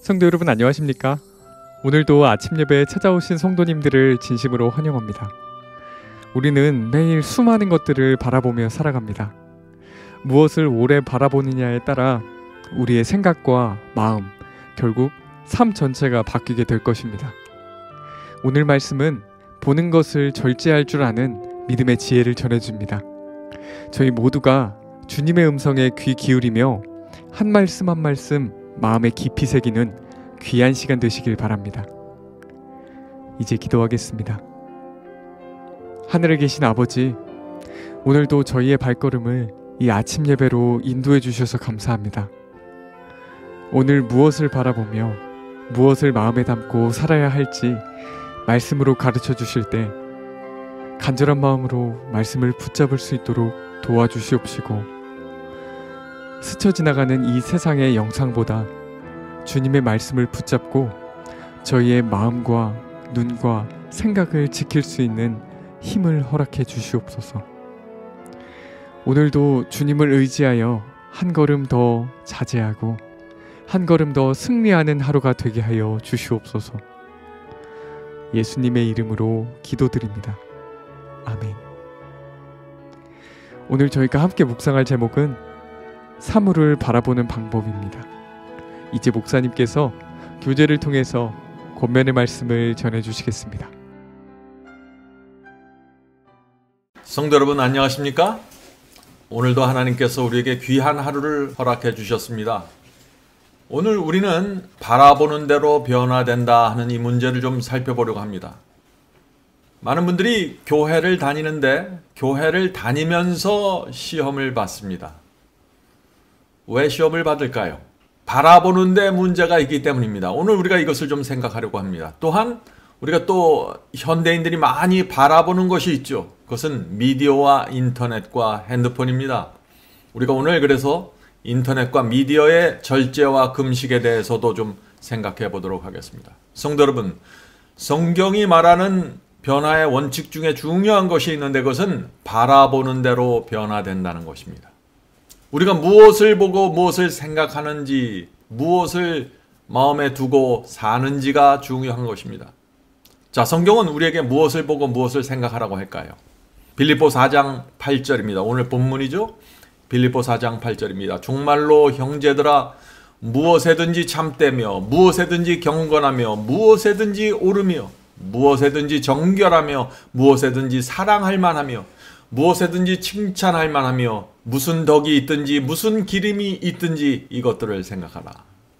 성도 여러분 안녕하십니까? 오늘도 아침 예배에 찾아오신 성도님들을 진심으로 환영합니다. 우리는 매일 수많은 것들을 바라보며 살아갑니다. 무엇을 오래 바라보느냐에 따라 우리의 생각과 마음, 결국 삶 전체가 바뀌게 될 것입니다. 오늘 말씀은 보는 것을 절제할 줄 아는 믿음의 지혜를 전해줍니다. 저희 모두가 주님의 음성에 귀 기울이며 한 말씀 한 말씀 마음에 깊이 새기는 귀한 시간 되시길 바랍니다. 이제 기도하겠습니다. 하늘에 계신 아버지, 오늘도 저희의 발걸음을 이 아침 예배로 인도해 주셔서 감사합니다. 오늘 무엇을 바라보며 무엇을 마음에 담고 살아야 할지 말씀으로 가르쳐 주실 때 간절한 마음으로 말씀을 붙잡을 수 있도록 도와주시옵시고, 스쳐 지나가는 이 세상의 영상보다 주님의 말씀을 붙잡고 저희의 마음과 눈과 생각을 지킬 수 있는 힘을 허락해 주시옵소서. 오늘도 주님을 의지하여 한 걸음 더 자제하고 한 걸음 더 승리하는 하루가 되게 하여 주시옵소서. 예수님의 이름으로 기도드립니다. 아멘. 오늘 저희가 함께 묵상할 제목은 사물을 바라보는 방법입니다. 이제 목사님께서 교제를 통해서 권면의 말씀을 전해주시겠습니다. 성도 여러분 안녕하십니까? 오늘도 하나님께서 우리에게 귀한 하루를 허락해 주셨습니다. 오늘 우리는 바라보는 대로 변화된다 하는 이 문제를 좀 살펴보려고 합니다. 많은 분들이 교회를 다니는데 교회를 다니면서 시험을 받습니다. 왜 시험을 받을까요? 바라보는 데 문제가 있기 때문입니다. 오늘 우리가 이것을 좀 생각하려고 합니다. 또한 우리가 또 현대인들이 많이 바라보는 것이 있죠. 그것은 미디어와 인터넷과 핸드폰입니다. 우리가 오늘 그래서 인터넷과 미디어의 절제와 금식에 대해서도 좀 생각해 보도록 하겠습니다. 성도 여러분, 성경이 말하는 변화의 원칙 중에 중요한 것이 있는데 그것은 바라보는 대로 변화된다는 것입니다. 우리가 무엇을 보고 무엇을 생각하는지, 무엇을 마음에 두고 사는지가 중요한 것입니다. 자, 성경은 우리에게 무엇을 보고 무엇을 생각하라고 할까요? 빌립보 4장 8절입니다. 오늘 본문이죠. 빌립보 4장 8절입니다. 정말로 형제들아, 무엇에든지 참되며 무엇에든지 경건하며 무엇에든지 옳으며 무엇에든지 정결하며 무엇에든지 사랑할 만하며 무엇에든지 칭찬할 만하며 무슨 덕이 있든지 무슨 기림이 있든지 이것들을 생각하라.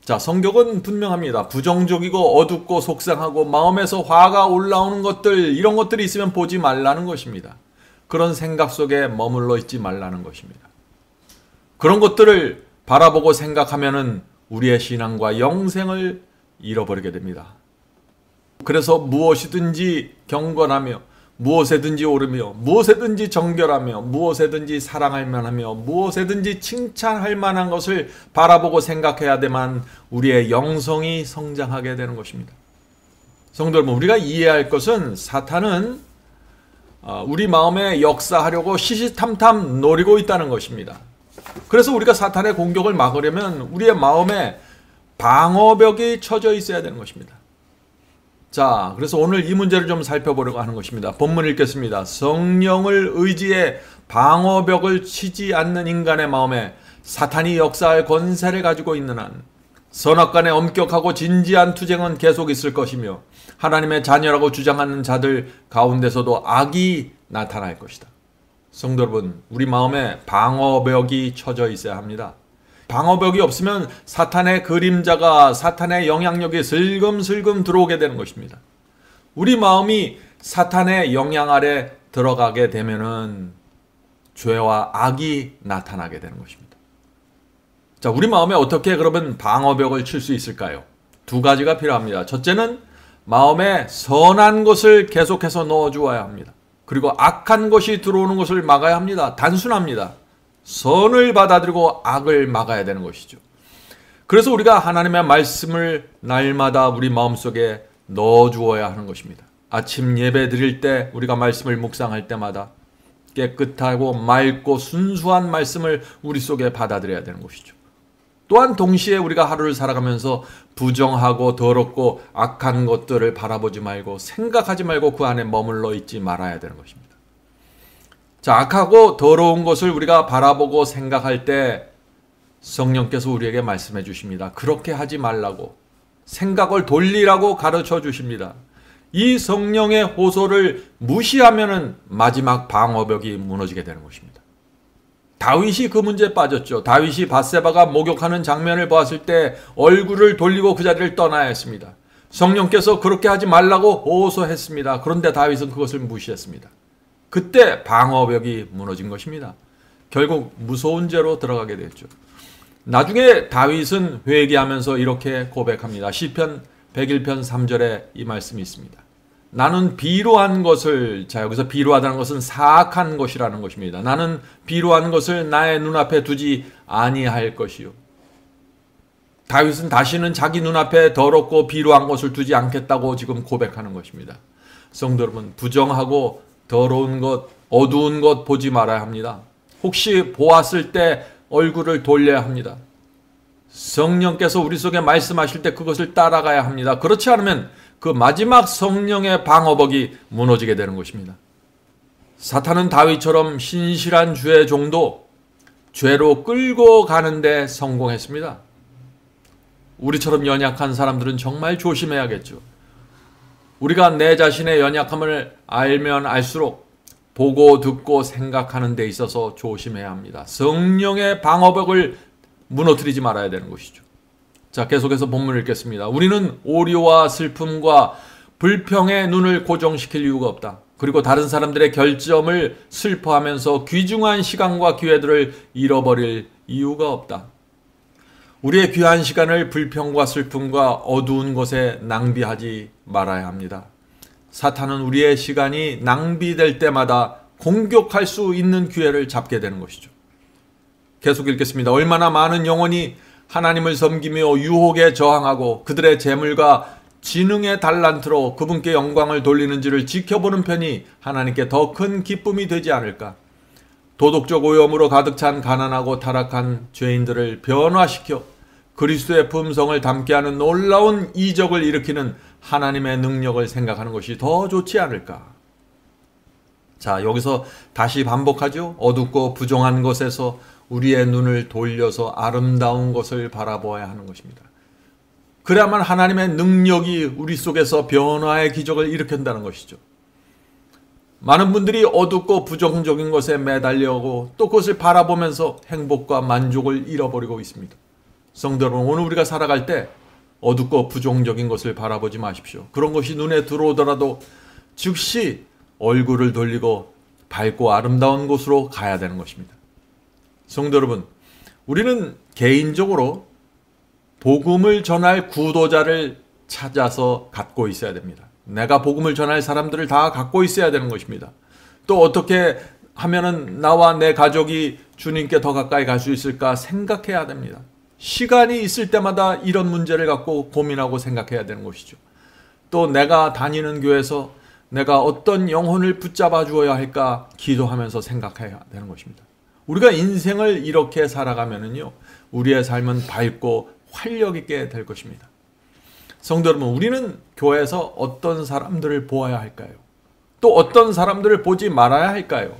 자, 성경은 분명합니다. 부정적이고 어둡고 속상하고 마음에서 화가 올라오는 것들, 이런 것들이 있으면 보지 말라는 것입니다. 그런 생각 속에 머물러 있지 말라는 것입니다. 그런 것들을 바라보고 생각하면은 우리의 신앙과 영생을 잃어버리게 됩니다. 그래서 무엇이든지 경건하며 무엇에든지 옳으며 무엇에든지 정결하며 무엇에든지 사랑할 만하며 무엇에든지 칭찬할 만한 것을 바라보고 생각해야 되만 우리의 영성이 성장하게 되는 것입니다. 성도 여러분, 우리가 이해할 것은 사탄은 우리 마음에 역사하려고 시시탐탐 노리고 있다는 것입니다. 그래서 우리가 사탄의 공격을 막으려면 우리의 마음에 방어벽이 쳐져 있어야 되는 것입니다. 자, 그래서 오늘 이 문제를 좀 살펴보려고 하는 것입니다. 본문 읽겠습니다. 성령을 의지해 방어벽을 치지 않는 인간의 마음에 사탄이 역사할 권세를 가지고 있는 한 선악간의 엄격하고 진지한 투쟁은 계속 있을 것이며 하나님의 자녀라고 주장하는 자들 가운데서도 악이 나타날 것이다. 성도 여러분, 우리 마음에 방어벽이 쳐져 있어야 합니다. 방어벽이 없으면 사탄의 그림자가, 사탄의 영향력이 슬금슬금 들어오게 되는 것입니다. 우리 마음이 사탄의 영향 아래 들어가게 되면은 죄와 악이 나타나게 되는 것입니다. 자, 우리 마음에 어떻게 그러면 방어벽을 칠 수 있을까요? 두 가지가 필요합니다. 첫째는 마음에 선한 것을 계속해서 넣어주어야 합니다. 그리고 악한 것이 들어오는 것을 막아야 합니다. 단순합니다. 선을 받아들이고 악을 막아야 되는 것이죠. 그래서 우리가 하나님의 말씀을 날마다 우리 마음속에 넣어주어야 하는 것입니다. 아침 예배 드릴 때 우리가 말씀을 묵상할 때마다 깨끗하고 맑고 순수한 말씀을 우리 속에 받아들여야 되는 것이죠. 또한 동시에 우리가 하루를 살아가면서 부정하고 더럽고 악한 것들을 바라보지 말고 생각하지 말고 그 안에 머물러 있지 말아야 되는 것입니다. 자, 악하고 더러운 것을 우리가 바라보고 생각할 때 성령께서 우리에게 말씀해 주십니다. 그렇게 하지 말라고, 생각을 돌리라고 가르쳐 주십니다. 이 성령의 호소를 무시하면은 마지막 방어벽이 무너지게 되는 것입니다. 다윗이 그 문제에 빠졌죠. 다윗이 밧세바가 목욕하는 장면을 보았을 때 얼굴을 돌리고 그 자리를 떠나야 했습니다. 성령께서 그렇게 하지 말라고 호소했습니다. 그런데 다윗은 그것을 무시했습니다. 그때 방어벽이 무너진 것입니다. 결국 무서운 죄로 들어가게 됐죠. 나중에 다윗은 회개하면서 이렇게 고백합니다. 시편 101편 3절에 이 말씀이 있습니다. 나는 비루한 것을, 자, 여기서 비루하다는 것은 사악한 것이라는 것입니다. 나는 비루한 것을 나의 눈앞에 두지 아니할 것이요. 다윗은 다시는 자기 눈앞에 더럽고 비루한 것을 두지 않겠다고 지금 고백하는 것입니다. 성도 여러분, 부정하고 더러운 것, 어두운 것 보지 말아야 합니다. 혹시 보았을 때 얼굴을 돌려야 합니다. 성령께서 우리 속에 말씀하실 때 그것을 따라가야 합니다. 그렇지 않으면 그 마지막 성령의 방어벽이 무너지게 되는 것입니다. 사탄은 다윗처럼 신실한 주의 종도 죄로 끌고 가는데 성공했습니다. 우리처럼 연약한 사람들은 정말 조심해야겠죠. 우리가 내 자신의 연약함을 알면 알수록 보고 듣고 생각하는 데 있어서 조심해야 합니다. 성령의 방어벽을 무너뜨리지 말아야 되는 것이죠. 자, 계속해서 본문을 읽겠습니다. 우리는 오류와 슬픔과 불평의 눈을 고정시킬 이유가 없다. 그리고 다른 사람들의 결점을 슬퍼하면서 귀중한 시간과 기회들을 잃어버릴 이유가 없다. 우리의 귀한 시간을 불평과 슬픔과 어두운 것에 낭비하지 말아야 합니다. 사탄은 우리의 시간이 낭비될 때마다 공격할 수 있는 기회를 잡게 되는 것이죠. 계속 읽겠습니다. 얼마나 많은 영혼이 하나님을 섬기며 유혹에 저항하고 그들의 재물과 지능의 달란트로 그분께 영광을 돌리는지를 지켜보는 편이 하나님께 더 큰 기쁨이 되지 않을까. 도덕적 오염으로 가득 찬 가난하고 타락한 죄인들을 변화시켜 그리스도의 품성을 담게 하는 놀라운 이적을 일으키는 하나님의 능력을 생각하는 것이 더 좋지 않을까. 자, 여기서 다시 반복하죠. 어둡고 부정한 것에서 우리의 눈을 돌려서 아름다운 것을 바라보아야 하는 것입니다. 그래야만 하나님의 능력이 우리 속에서 변화의 기적을 일으킨다는 것이죠. 많은 분들이 어둡고 부정적인 것에 매달려고 또 그것을 바라보면서 행복과 만족을 잃어버리고 있습니다. 성도 여러분, 오늘 우리가 살아갈 때 어둡고 부정적인 것을 바라보지 마십시오. 그런 것이 눈에 들어오더라도 즉시 얼굴을 돌리고 밝고 아름다운 곳으로 가야 되는 것입니다. 성도 여러분, 우리는 개인적으로 복음을 전할 구도자를 찾아서 갖고 있어야 됩니다. 내가 복음을 전할 사람들을 다 갖고 있어야 되는 것입니다. 또 어떻게 하면은 나와 내 가족이 주님께 더 가까이 갈 수 있을까 생각해야 됩니다. 시간이 있을 때마다 이런 문제를 갖고 고민하고 생각해야 되는 것이죠. 또 내가 다니는 교회에서 내가 어떤 영혼을 붙잡아 주어야 할까 기도하면서 생각해야 되는 것입니다. 우리가 인생을 이렇게 살아가면은요, 우리의 삶은 밝고 활력 있게 될 것입니다. 성도 여러분, 우리는 교회에서 어떤 사람들을 보아야 할까요? 또 어떤 사람들을 보지 말아야 할까요?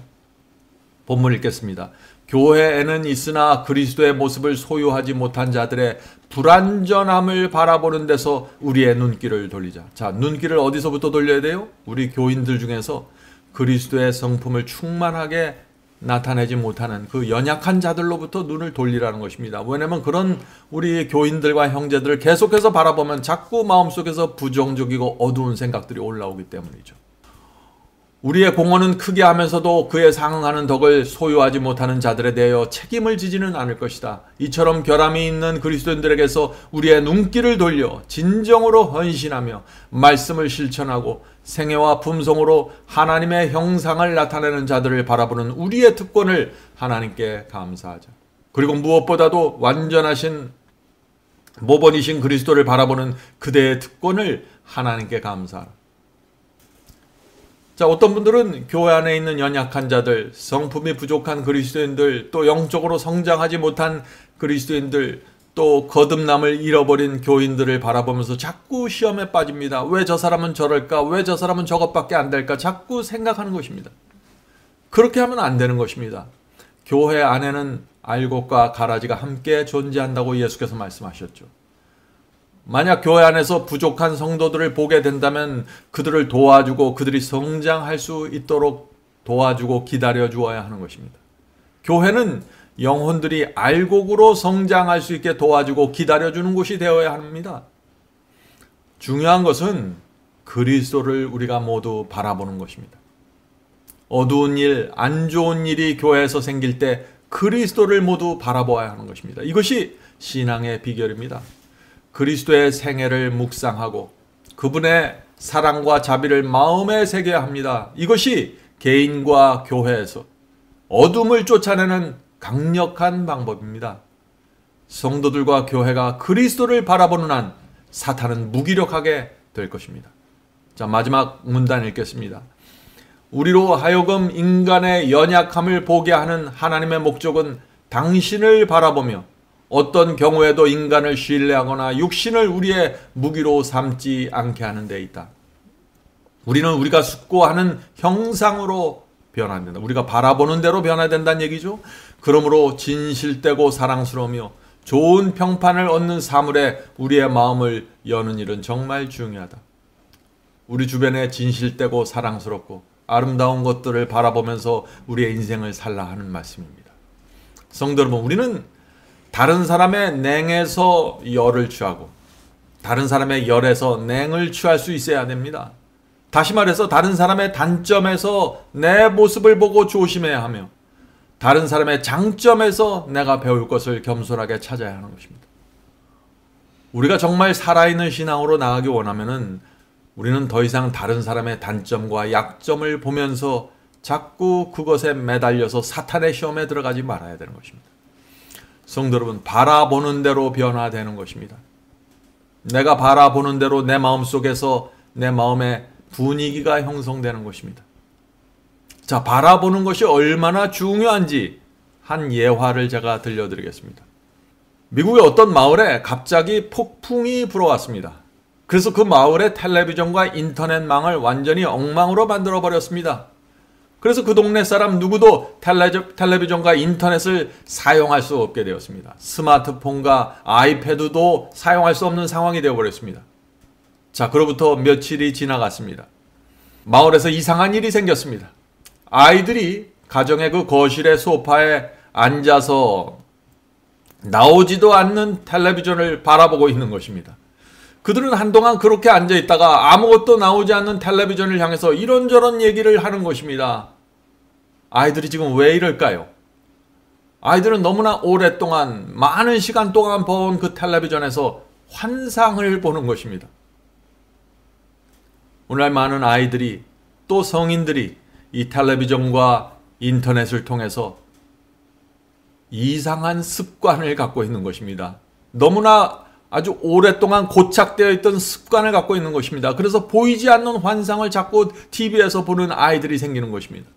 본문 읽겠습니다. 교회에는 있으나 그리스도의 모습을 소유하지 못한 자들의 불완전함을 바라보는 데서 우리의 눈길을 돌리자. 자, 눈길을 어디서부터 돌려야 돼요? 우리 교인들 중에서 그리스도의 성품을 충만하게 나타내지 못하는 그 연약한 자들로부터 눈을 돌리라는 것입니다. 왜냐하면 그런 우리 교인들과 형제들을 계속해서 바라보면 자꾸 마음속에서 부정적이고 어두운 생각들이 올라오기 때문이죠. 우리의 공헌은 크게 하면서도 그에 상응하는 덕을 소유하지 못하는 자들에 대하여 책임을 지지는 않을 것이다. 이처럼 결함이 있는 그리스도인들에게서 우리의 눈길을 돌려 진정으로 헌신하며 말씀을 실천하고 생애와 품성으로 하나님의 형상을 나타내는 자들을 바라보는 우리의 특권을 하나님께 감사하자. 그리고 무엇보다도 완전하신 모범이신 그리스도를 바라보는 그대의 특권을 하나님께 감사하라. 자, 어떤 분들은 교회 안에 있는 연약한 자들, 성품이 부족한 그리스도인들, 또 영적으로 성장하지 못한 그리스도인들, 또 거듭남을 잃어버린 교인들을 바라보면서 자꾸 시험에 빠집니다. 왜 저 사람은 저럴까? 왜 저 사람은 저것밖에 안 될까? 자꾸 생각하는 것입니다. 그렇게 하면 안 되는 것입니다. 교회 안에는 알곡과 가라지가 함께 존재한다고 예수께서 말씀하셨죠. 만약 교회 안에서 부족한 성도들을 보게 된다면 그들을 도와주고 그들이 성장할 수 있도록 도와주고 기다려 주어야 하는 것입니다. 교회는 영혼들이 알곡으로 성장할 수 있게 도와주고 기다려주는 곳이 되어야 합니다. 중요한 것은 그리스도를 우리가 모두 바라보는 것입니다. 어두운 일, 안 좋은 일이 교회에서 생길 때 그리스도를 모두 바라보아야 하는 것입니다. 이것이 신앙의 비결입니다. 그리스도의 생애를 묵상하고 그분의 사랑과 자비를 마음에 새겨야 합니다. 이것이 개인과 교회에서 어둠을 쫓아내는 강력한 방법입니다. 성도들과 교회가 그리스도를 바라보는 한 사탄은 무기력하게 될 것입니다. 자, 마지막 문단 읽겠습니다. 우리로 하여금 인간의 연약함을 보게 하는 하나님의 목적은 당신을 바라보며 어떤 경우에도 인간을 신뢰하거나 육신을 우리의 무기로 삼지 않게 하는 데 있다. 우리는 우리가 숙고하는 형상으로 변화된다. 우리가 바라보는 대로 변화된다는 얘기죠. 그러므로 진실되고 사랑스러우며 좋은 평판을 얻는 사물에 우리의 마음을 여는 일은 정말 중요하다. 우리 주변에 진실되고 사랑스럽고 아름다운 것들을 바라보면서 우리의 인생을 살라 하는 말씀입니다. 성도 여러분, 우리는 다른 사람의 냉에서 열을 취하고 다른 사람의 열에서 냉을 취할 수 있어야 됩니다. 다시 말해서 다른 사람의 단점에서 내 모습을 보고 조심해야 하며 다른 사람의 장점에서 내가 배울 것을 겸손하게 찾아야 하는 것입니다. 우리가 정말 살아있는 신앙으로 나가기 원하면은 우리는 더 이상 다른 사람의 단점과 약점을 보면서 자꾸 그것에 매달려서 사탄의 시험에 들어가지 말아야 되는 것입니다. 성도 여러분, 바라보는 대로 변화되는 것입니다. 내가 바라보는 대로 내 마음속에서 내 마음의 분위기가 형성되는 것입니다. 자, 바라보는 것이 얼마나 중요한지 한 예화를 제가 들려드리겠습니다. 미국의 어떤 마을에 갑자기 폭풍이 불어왔습니다. 그래서 그 마을의 텔레비전과 인터넷망을 완전히 엉망으로 만들어 버렸습니다. 그래서 그 동네 사람 누구도 텔레비전과 인터넷을 사용할 수 없게 되었습니다. 스마트폰과 아이패드도 사용할 수 없는 상황이 되어버렸습니다. 자, 그로부터 며칠이 지나갔습니다. 마을에서 이상한 일이 생겼습니다. 아이들이 가정의 그 거실의 소파에 앉아서 나오지도 않는 텔레비전을 바라보고 있는 것입니다. 그들은 한동안 그렇게 앉아있다가 아무것도 나오지 않는 텔레비전을 향해서 이런저런 얘기를 하는 것입니다. 아이들이 지금 왜 이럴까요? 아이들은 너무나 오랫동안 많은 시간 동안 본 그 텔레비전에서 환상을 보는 것입니다. 오늘날 많은 아이들이 또 성인들이 이 텔레비전과 인터넷을 통해서 이상한 습관을 갖고 있는 것입니다. 너무나 아주 오랫동안 고착되어 있던 습관을 갖고 있는 것입니다. 그래서 보이지 않는 환상을 자꾸 TV에서 보는 아이들이 생기는 것입니다.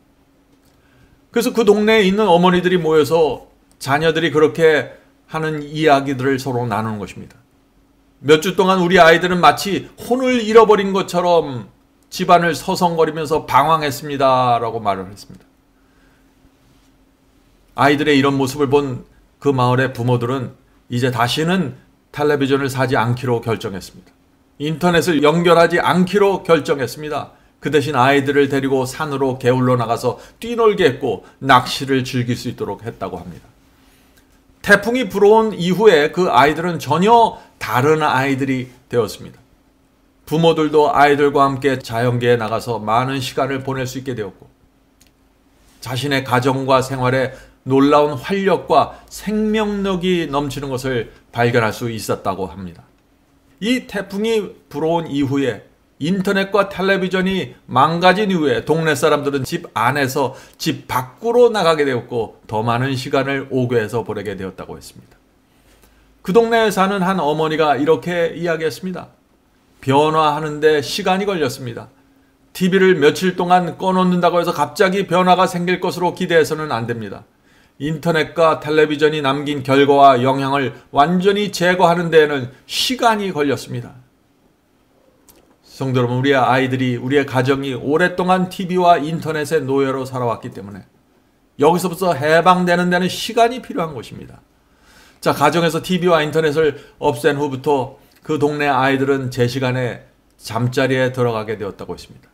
그래서 그 동네에 있는 어머니들이 모여서 자녀들이 그렇게 하는 이야기들을 서로 나누는 것입니다. 몇 주 동안 우리 아이들은 마치 혼을 잃어버린 것처럼 집안을 서성거리면서 방황했습니다. 라고 말을 했습니다. 아이들의 이런 모습을 본 그 마을의 부모들은 이제 다시는 텔레비전을 사지 않기로 결정했습니다. 인터넷을 연결하지 않기로 결정했습니다. 그 대신 아이들을 데리고 산으로 게을러 나가서 뛰놀게 했고 낚시를 즐길 수 있도록 했다고 합니다. 태풍이 불어온 이후에 그 아이들은 전혀 다른 아이들이 되었습니다. 부모들도 아이들과 함께 자연계에 나가서 많은 시간을 보낼 수 있게 되었고 자신의 가정과 생활에 놀라운 활력과 생명력이 넘치는 것을 발견할 수 있었다고 합니다. 이 태풍이 불어온 이후에 인터넷과 텔레비전이 망가진 이후에 동네 사람들은 집 안에서 집 밖으로 나가게 되었고 더 많은 시간을 오교에서 보내게 되었다고 했습니다. 그 동네에 사는 한 어머니가 이렇게 이야기했습니다. 변화하는데 시간이 걸렸습니다. TV를 며칠 동안 꺼놓는다고 해서 갑자기 변화가 생길 것으로 기대해서는 안 됩니다. 인터넷과 텔레비전이 남긴 결과와 영향을 완전히 제거하는 데에는 시간이 걸렸습니다. 성도 여러분, 우리의 아이들이, 우리의 가정이 오랫동안 TV와 인터넷의 노예로 살아왔기 때문에 여기서부터 해방되는 데는 시간이 필요한 것입니다. 자, 가정에서 TV와 인터넷을 없앤 후부터 그 동네 아이들은 제 시간에 잠자리에 들어가게 되었다고 했습니다.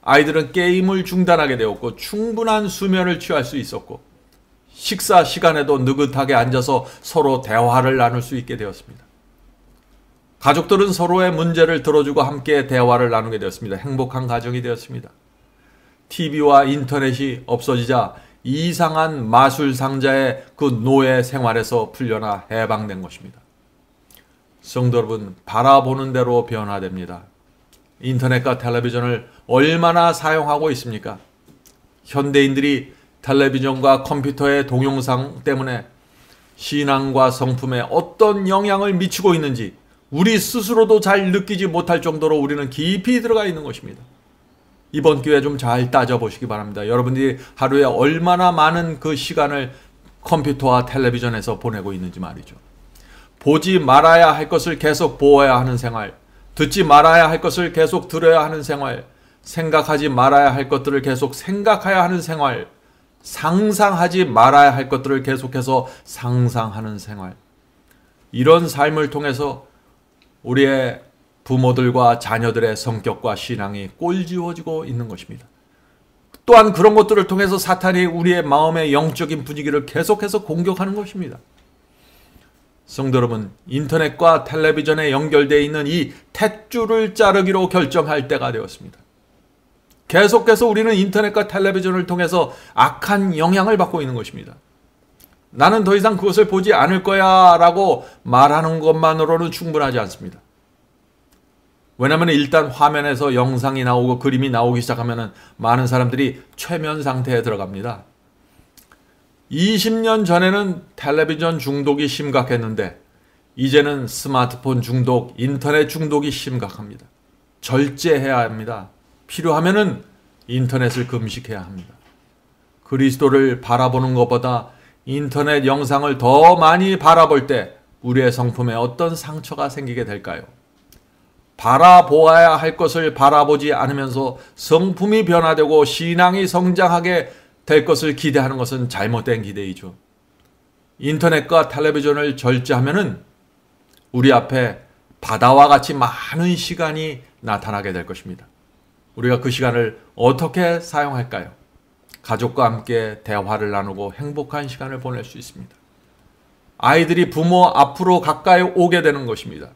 아이들은 게임을 중단하게 되었고 충분한 수면을 취할 수 있었고 식사 시간에도 느긋하게 앉아서 서로 대화를 나눌 수 있게 되었습니다. 가족들은 서로의 문제를 들어주고 함께 대화를 나누게 되었습니다. 행복한 가정이 되었습니다. TV와 인터넷이 없어지자 이상한 마술 상자의 그 노예 생활에서 풀려나 해방된 것입니다. 성도 여러분, 바라보는 대로 변화됩니다. 인터넷과 텔레비전을 얼마나 사용하고 있습니까? 현대인들이 텔레비전과 컴퓨터의 동영상 때문에 신앙과 성품에 어떤 영향을 미치고 있는지 우리 스스로도 잘 느끼지 못할 정도로 우리는 깊이 들어가 있는 것입니다. 이번 기회에 좀 잘 따져보시기 바랍니다. 여러분들이 하루에 얼마나 많은 그 시간을 컴퓨터와 텔레비전에서 보내고 있는지 말이죠. 보지 말아야 할 것을 계속 보아야 하는 생활, 듣지 말아야 할 것을 계속 들어야 하는 생활, 생각하지 말아야 할 것들을 계속 생각해야 하는 생활, 상상하지 말아야 할 것들을 계속해서 상상하는 생활. 이런 삶을 통해서 우리의 부모들과 자녀들의 성격과 신앙이 꼴지워지고 있는 것입니다. 또한 그런 것들을 통해서 사탄이 우리의 마음의 영적인 분위기를 계속해서 공격하는 것입니다. 성도 여러분, 인터넷과 텔레비전에 연결되어 있는 이 탯줄을 자르기로 결정할 때가 되었습니다. 계속해서 우리는 인터넷과 텔레비전을 통해서 악한 영향을 받고 있는 것입니다. 나는 더 이상 그것을 보지 않을 거야 라고 말하는 것만으로는 충분하지 않습니다. 왜냐하면 일단 화면에서 영상이 나오고 그림이 나오기 시작하면 많은 사람들이 최면 상태에 들어갑니다. 20년 전에는 텔레비전 중독이 심각했는데 이제는 스마트폰 중독, 인터넷 중독이 심각합니다. 절제해야 합니다. 필요하면은 인터넷을 금식해야 합니다. 그리스도를 바라보는 것보다 인터넷 영상을 더 많이 바라볼 때 우리의 성품에 어떤 상처가 생기게 될까요? 바라보아야 할 것을 바라보지 않으면서 성품이 변화되고 신앙이 성장하게 될 것을 기대하는 것은 잘못된 기대이죠. 인터넷과 텔레비전을 절제하면은 우리 앞에 바다와 같이 많은 시간이 나타나게 될 것입니다. 우리가 그 시간을 어떻게 사용할까요? 가족과 함께 대화를 나누고 행복한 시간을 보낼 수 있습니다. 아이들이 부모 앞으로 가까이 오게 되는 것입니다.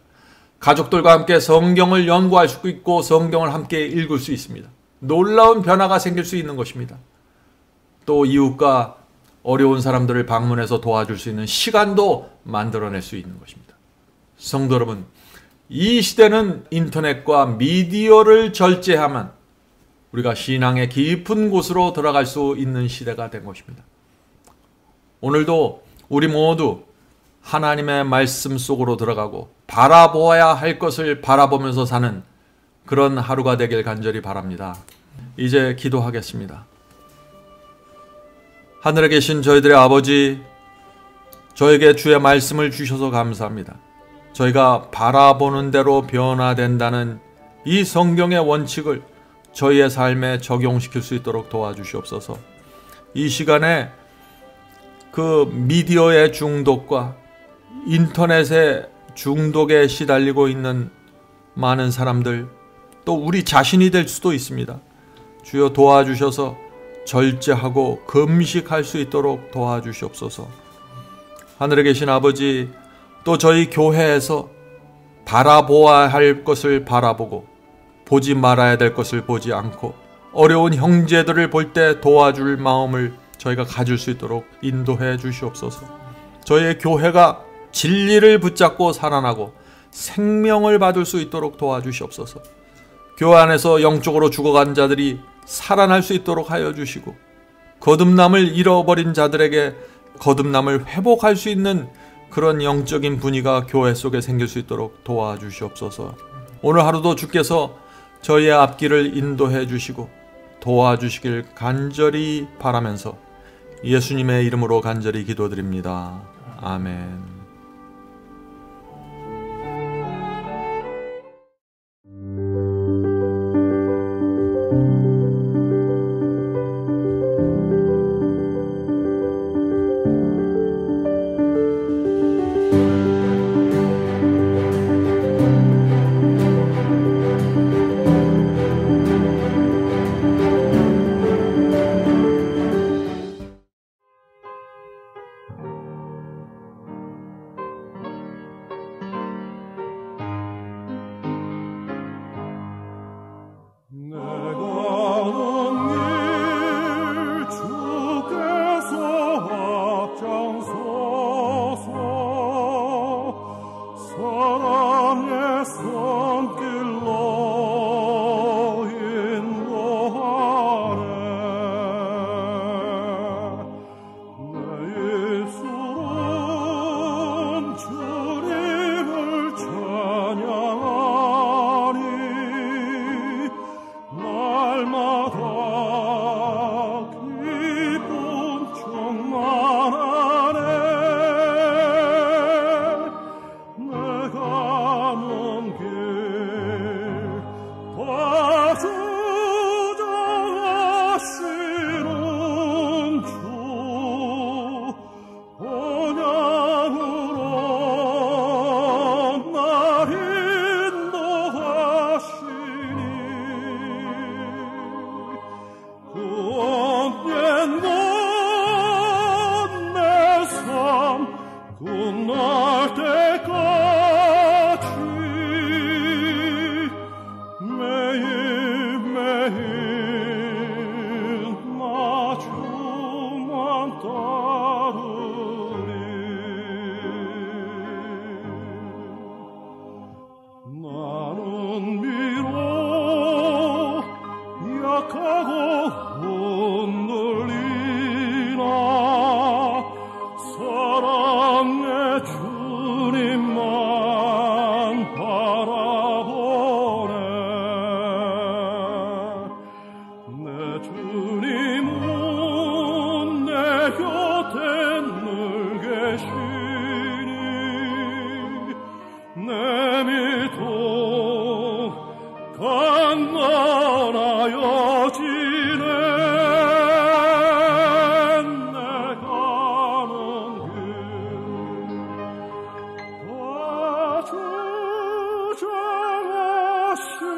가족들과 함께 성경을 연구할 수 있고 성경을 함께 읽을 수 있습니다. 놀라운 변화가 생길 수 있는 것입니다. 또 이웃과 어려운 사람들을 방문해서 도와줄 수 있는 시간도 만들어낼 수 있는 것입니다. 성도 여러분, 이 시대는 인터넷과 미디어를 절제하면 우리가 신앙의 깊은 곳으로 들어갈 수 있는 시대가 된 것입니다. 오늘도 우리 모두 하나님의 말씀 속으로 들어가고 바라보아야 할 것을 바라보면서 사는 그런 하루가 되길 간절히 바랍니다. 이제 기도하겠습니다. 하늘에 계신 저희들의 아버지, 저에게 주의 말씀을 주셔서 감사합니다. 저희가 바라보는 대로 변화된다는 이 성경의 원칙을 저희의 삶에 적용시킬 수 있도록 도와주시옵소서. 이 시간에 그 미디어의 중독과 인터넷의 중독에 시달리고 있는 많은 사람들, 또 우리 자신이 될 수도 있습니다. 주여 도와주셔서 절제하고 금식할 수 있도록 도와주시옵소서. 하늘에 계신 아버지, 또 저희 교회에서 바라보아야 할 것을 바라보고 보지 말아야 될 것을 보지 않고 어려운 형제들을 볼 때 도와줄 마음을 저희가 가질 수 있도록 인도해 주시옵소서. 저희의 교회가 진리를 붙잡고 살아나고 생명을 받을 수 있도록 도와주시옵소서. 교회 안에서 영적으로 죽어간 자들이 살아날 수 있도록 하여 주시고 거듭남을 잃어버린 자들에게 거듭남을 회복할 수 있는 그런 영적인 분위기가 교회 속에 생길 수 있도록 도와주시옵소서. 오늘 하루도 주께서 저희의 앞길을 인도해 주시고 도와주시길 간절히 바라면서 예수님의 이름으로 간절히 기도드립니다. 아멘. 주장하시